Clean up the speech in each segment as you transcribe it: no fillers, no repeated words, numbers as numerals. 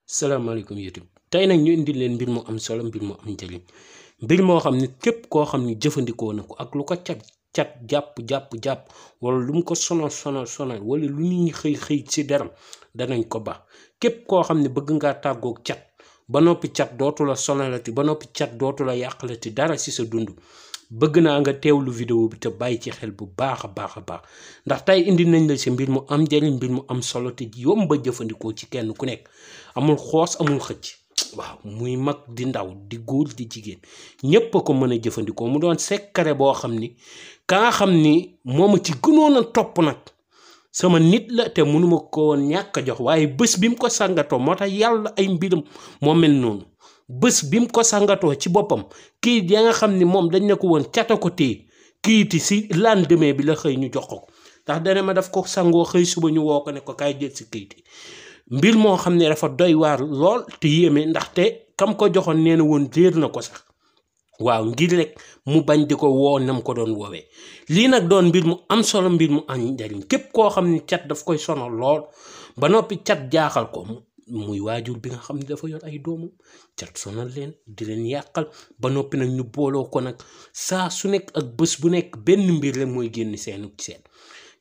salaamaaleykum YouTube tey nag ñu indi leen mbir mu am solo mbir mu am njëriñ mbir moo xam ne képp koo xam ne jëfandikoo na ko ak lu ko cat jàpp wala lu mu ko sonal wala lu nit ñi xëy ci deram danañ ko baax képp koo xam ne bëgg ngaa tàggoog cat ba noppi cat dootu la sonalati ba noppi cat dootu la yàqalati dara ci sa dund bëgg naa nga teewlu vidéo bi te bàyyi ci xel bu baax a baax ndax tey indi nañ la ci mbir mu am njëriñ mbir mu am solo te yomb ba jëfandikoo ci kenn ku nekk amul xoos amul xëcc waaw muy mag di ndaw di góor di jigéen ñépp a ko mën a jëfandikoo mu doon secret boo xam ni ka nga xam ni mooma ci gënoon a topp nag sama nit la te mënuma ko woon ñàkk a jox waaye bés bi mu ko sàngatoo moo tax yàlla ay mbiram moo mel noonu bés bi mu ko sàngatoo ci boppam kii ya nga xam ni moom dañ ne ko woon cata ko téye kiiti si lendemain bi la xëy ñu jox ko ndax dana ma daf ko sangoo xëy suba ñu woo ko ne ko kaay jël si kiiti mbir moo xam ne dafa doy waar lool te yéeme ndaxte kam ko joxoon nee na woon réer na ko sax waaw ngir rek mu bañ di ko woo nam ko doon woowee lii nag doon mbir mu am solo mbir mu am njariñ képp koo xam ne cat daf koy sonal lool ba noppi cat jaaxal ko muy waajur bi nga xam ne dafa yor ay doomam cat sonal leen di leen yàqal ba noppi nag ñu booloo ko nag saa su nekk ak bés bu nekk benn mbir rek mooy génn seen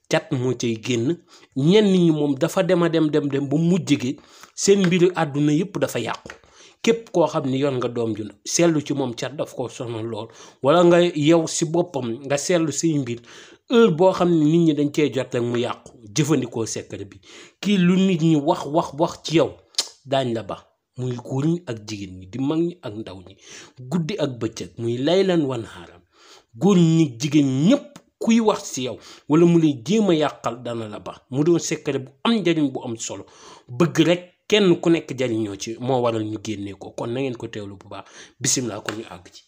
cat moo cay génn ñenn ñi moom dafa dem ba mujj gi seen mbiru àdduna yëpp dafa yàqu képp koo xam ni yoon nga doom ju seetlu ci moom cat daf ko sonal lool wala nga yow si boppam nga seetlu say mbir heure boo xam ne nit ñi dañ cee jot rek mu yàqu jëfandikoo secret bi kii lu nit ñi wax ci yow daañ la ba muy góor ñi ak jigéen ñi di mag ñi ak ndaw ñi guddi ak bëccëg muy laylan wan haaram góor ñi jigéen ñëpp kuy wax ci yow wala mu lay jéem a yàqal dana la ba mu doon secret bu am njariñ bu am solo bëgg rek kenn ku nekk jariñoo ci moo waral ñu génnee ko kon na ngeen ko teewlu bu baax bisimilah ko ñu àgg ci.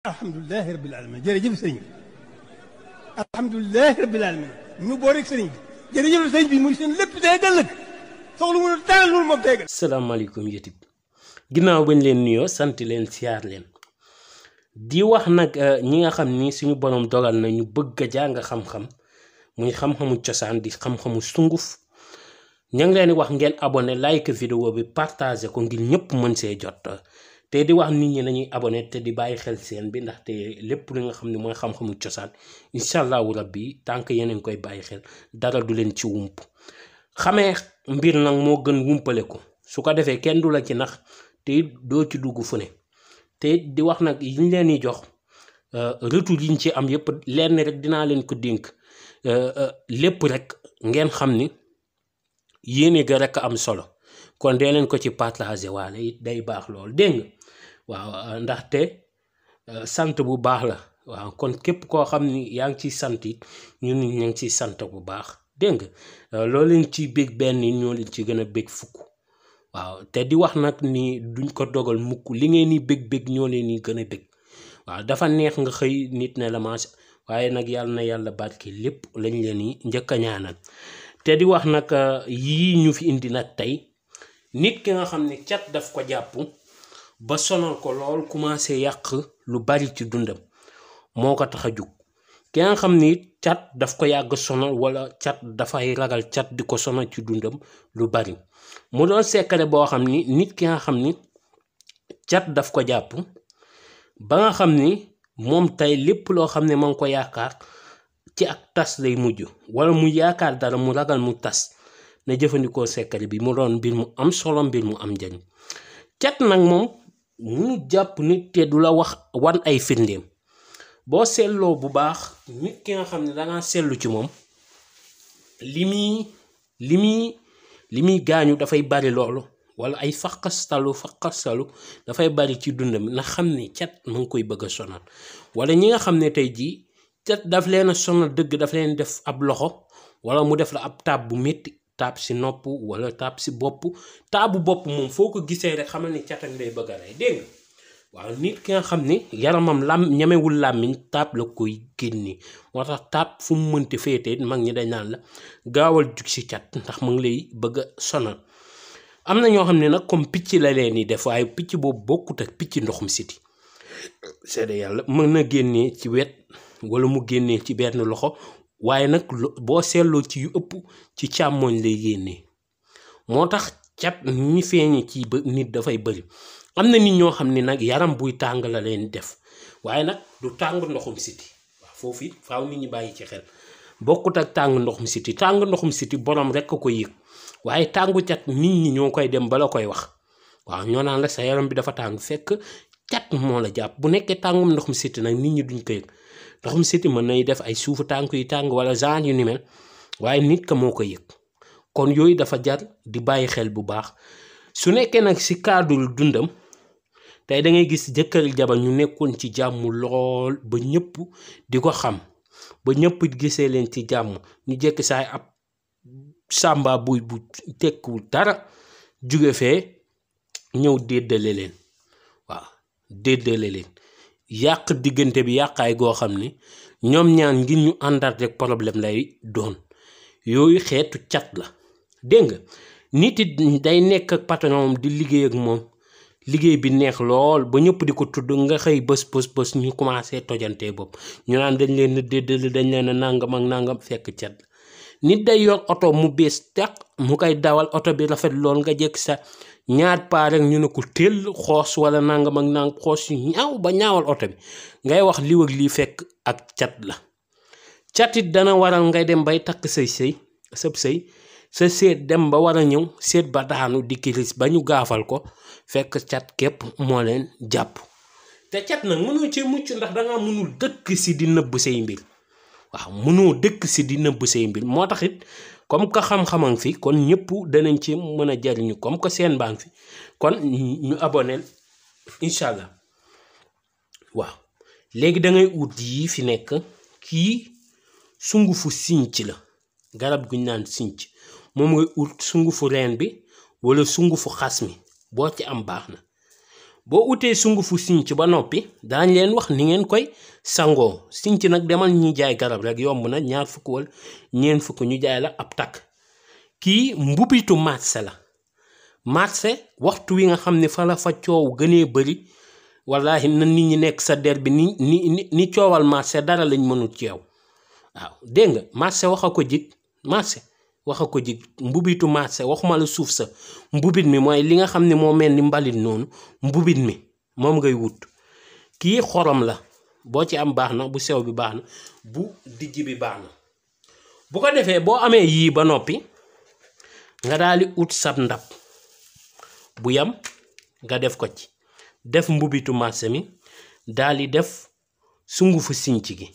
alhamdulilah rabbil alamin jërëjëf sëriñ bi alhamdulilah rabbil alamin ñu boo rek sëriñ bi jërëjëf sëriñ bi muy seen lépp day ëllëg soxla mu dara loolu moom tey. salaamaaleykum YouTube ginnaaw bañ leen nuyoo sant leen siyaar leen. di wax nag ñi nga xam ni suñu borom dogal na ñu bëgg a jàng xam-xam muy xam-xamu cosaan di xam-xamu sunguf ña ngi leen di wax ngeen abonné like vidéo bi partagé ko ngir ñëpp mën see jot te di wax nit ñi nañuy abonné te di bàyyi xel seen bi ndaxte lépp li nga xam ne mooy xam-xamu cosaan incha allahu rabbi tànk yeneen koy bàyyi xel dara du leen ci wump xamee mbir nag moo gën wumpale ko su ko defee kenn du la ci nax te doo ci dugg fu ne te di wax nag yi ñu leen di jox retour yi ñu ci am yëpp lenn rek dinaa leen ko dénk lépp rek ngeen xam ni yéene ga rek am solo kon dee leen ko ci partager waale it day baax lool dégg nga waaw ndaxte sant bu baax la waaw kon képp koo xam ni yaa ngi ciy sant it ñun ñu ngi ciy sant bu baax dégg nga loolu leen ciy bég benn ñoo leen ci gën a bég fukk. waaw te di wax nag ni duñ ko dogal mukk li ngeen ni bég ñoo leen ni gën a bég waaw dafa neex nga xëy nit ne la maas waaye nag yàlla na yàlla barke lépp lañ leen ni njëkk a ñaanal te di wax nag yii ñu fi indi nag tey nit ki nga xam ne cat daf ko jàpp ba sonal ko lool commencé yàq lu bari ci dundam moo ko tax a jug ki nga xam ni cat daf ko yàgg sonal wala cat dafay ragal cat di ko sonal ci dundam lu bari mu doon secret boo xam ni nit ki nga xam ni cat daf ko jàpp ba nga xam ni moom tey lépp loo xam ne ma ngi ko yaakaar ci ak tas lay mujj wala mu yaakaar dara mu ragal mu tas na jëfandikoo secret bi mu doon mbir mu am solo mbir mu am njariñ cat nag moom munu jàpp nit te du la wax wan ay firndeem boo seetloo bu baax nit ki nga xam ne dangaa seetlu ci moom li muy gaañu dafay bari loolu wala ay faqastalu dafay bari ci dundam na xam ne cat ma ngi koy bëgg a sonal wala ñi nga xam ne tey jii cat daf leen a sonal dëgg daf leen def ab loxo wala mu def la ab taab bu métti taab si nopp wala taab si bopp taabu bopp moom foo ko gisee rek xamal ni cat ak lay bëgg a rey dégg nga waaw nit ki nga xam ne yaramam ñamewul làmmiñ taab la koy génne moo tax taab fu mu mënti féetee mag ñi dañ naan la gaawal jug si cat ndax mu ngi lay bëgg a sonal am na ñoo xam ne nag comme picc la leen di def waaye picc boobu bokkut ak picc ndoxum siti seede yàlla mën na génnee ci wet wala mu génnee ci benn loxo waaye nag boo seetloo ci yu ëpp ci càmmoñ lay génnee moo tax cat ñi feeñi ci nit dafay bëri am na nit ñoo xam ne nag yaram buy tàng la leen def waaye nag du tàng ndoxum siti waaw foofu it faaw nit ñi bàyyi ci xel bokkut ak tàng ndoxum siti tàng ndoxum siti borom rek a ko yëg waaye tàngu cat nit ñi ñoo koy dem bala koy wax waaw ñoo naan la sa yaram bi dafa tàng fekk cat moo la jàpp bu nekkee tàngum ndoxum siti nag nit ñi duñ ko yëg ndoxum siti mën nay def ay suufu tànk yu tàng wala genre yu ni mel waaye nit ka moo ko yëg kon yooyu dafa jar di bàyyi xel bu baax su nekkee nag si cadre dundam tey da ngay gis jëkkër jabar ñu nekkoon ci jàmm lool ba ñëpp di ko xam ba ñëpp gisee leen ci jàmm ñu jekk saay ab sàmba buy bu tekkiwul dara jóge fee ñëw déddale leen waaw déddale leen yàq diggante bi yàqaay goo xam ni ñoom ñaan ngir ñu àndaat rek problème lay doon yooyu xeetu cat la dégg nga nit it day nekk ak patron di liggéey ak moom liggéey bi neex lool ba ñëpp di ko tudd nga xëy bës ñu commencé tojantee bopp ñu naan dañ leen a déddale dañ leen a nangam ak nangam fekk cat la nit day yor oto mu bees teq mu koy dawal oto bi rafet lool nga jekk sa ñaar paa rek ñu ne ko teel xoos wala nangam ak nangam xoos yu ñaaw ba ñaawal oto bi ngay wax lii ak lii fekk ak cat la cat it dana waral ngay dem bay takk say sëy sa seet dem ba war a ñëw seet ba daanu di kiris ba ñu gaafal ko fekk cat képp moo leen jàpp te cat nag mënoo ci mucc ndax danga mënul dëkk si di nëbb say mbir waaw mënoo dëkk si di nëbb say mbir moo tax it comme que xam-xamang fi kon ñëpp danañ ci mën a jariñu comme que seen baa ngi fi kon ñu aboneel incha allah waaw léegi da ngay ut yii fi nekk kii sungufu sinc la garab guñ naan sinc moom ngay ut sungufu reen bi wala sungufu xas mi boo ci am baax na boo utee sungufu sinc ba noppi daañ leen wax ni ngeen koy sangoo sinc nag demal ñi jaay garab rek yomb na ñaar fukk wala ñeent fukk ñu jaay la ab takk kii mbubitu marché la marché waxtu wi nga xam ne fa la fa coow gënee bëri wallahi na nit ñi nekk sa der bi ni coowal marché dara lañ mënul ci yow waaw dégg nga marché wax a ko jig marché wax a ko jig mbubitu marché waxuma la suuf sa mbubit mi mooy li nga xam ne moo mel ni mbalit noonu mbubit mi moom ngay wut kii xorom la boo ci am baax na bu sew bi baax na bu dijj bi baax na bu ko defee boo amee yii ba noppi nga daal di ut sab ndab bu yam nga def ko ci def mbubitu marché mi daal di def sungufu sinc gi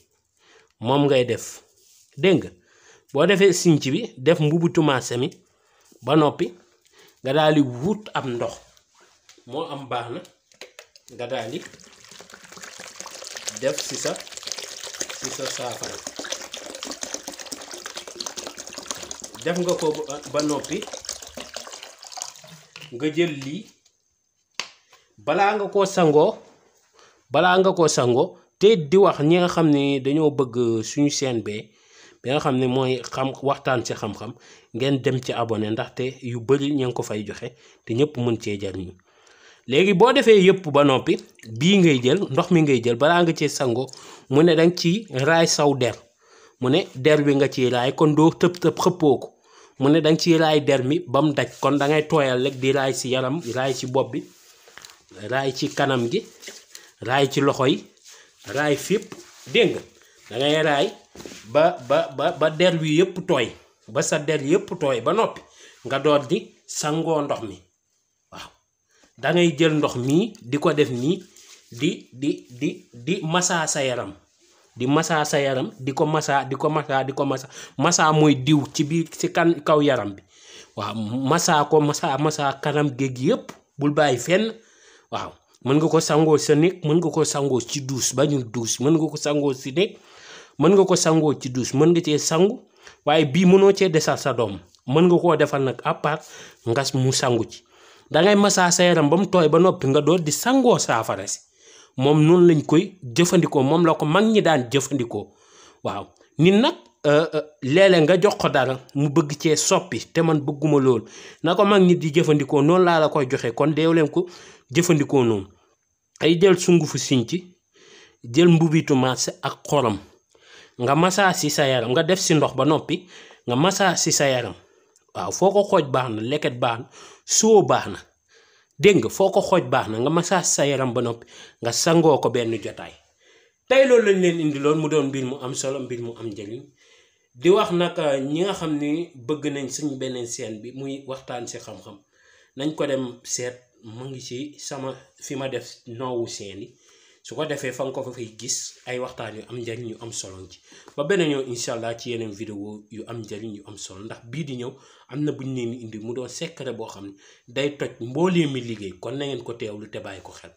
moom ngay def dégg nga boo defee sinc bi def mbubitu marché mi ba noppi nga daal di wut ab ndox moo am baax na nga daal di def si sa saafara def nga ko ba noppi nga jël lii balaa nga koo sangoo te di wax ñi nga xam ne dañoo bëgg suñu chaîne bi nga xam ne mooy xam waxtaan ci xam-xam ngeen dem ci abonné ndaxte yu bari ñu ngi ko fay joxe te ñëpp mën cee jariñu léegi boo defee yëpp ba noppi bii ngay jël ndox mi ngay jël balaa nga cee sangoo mu ne danga ci raay saw der mu ne der bi nga ciy raay kon doo tëb xëppoo ko mu ne danga ciy raay der mi ba mu daj kon dangay tooyal rek di raay ci yaram raay ci bopp bi raay ci kanam gi raay ci loxo yi raay fépp dégg nga dangay raay ba der wi yëpp tooy ba sa der yëpp tooy ba noppi nga door di sangoo ndox mi waaw dangay jël ndox mii di ko def nii di massa sa yaram di massa sa yaram di ko massa mooy diw ci biir ci kaw yaram bi waaw massa kanam géej yëpp bul bàyyi fenn waaw mën nga ko sangoo sa néeg mën nga ko sangoo ci douche bañul douche mën nga ko sangoo si néeg mën nga ko sangoo ci douche mën nga cee sangu waaye bii mënoo cee desal sa doom mën nga koo defal nag à part ngas mu sangu ci dangay massa sa yaram ba mu tooy ba noppi nga door di sangoo saafara si moom noonu lañ koy jëfandikoo moom la ko mag ñi daan jëfandikoo waaw nit nag léeg-léeg nga jox ko dara mu bëgg cee soppi te man bëgguma loolu na ko mag ñi di jëfandikoo noonu laa la koy joxe kon deew leen ko jëfandikoo noonu ay jël sungufu sinc jël mbubitu marché ak xorom nga massa si sa yaram nga def si ndox ba noppi nga massa si sa yaram waaw foo ko xooj baax na leket baax na soo baax na dégg nga foo ko xooj baax na nga massage sa yaram ba noppi nga sangoo ko benn jotaay tey loolu lañ leen indi loon mu doon mbir mu am solo mbir mu am njëriñ di wax nag ñi nga xam ni bëgg nañ suñ beneen chaîne bi muy waxtaan si xam-xam nañ ko dem seet mu ngi ci sama fi ma def noowu chaîne yi su ko defee fa nga ko fa fay gis ay waxtaan yu am njëriñ yu am solo ci ba beneen yoon incha allah ci yeneen vidéo yu am njëriñ yu am solo ndax bii di ñëw am na buñ leen indi mu doon secret boo xam ne day toj mboolee mi liggéey kon na ngeen ko teewlu te bàyyi ko xel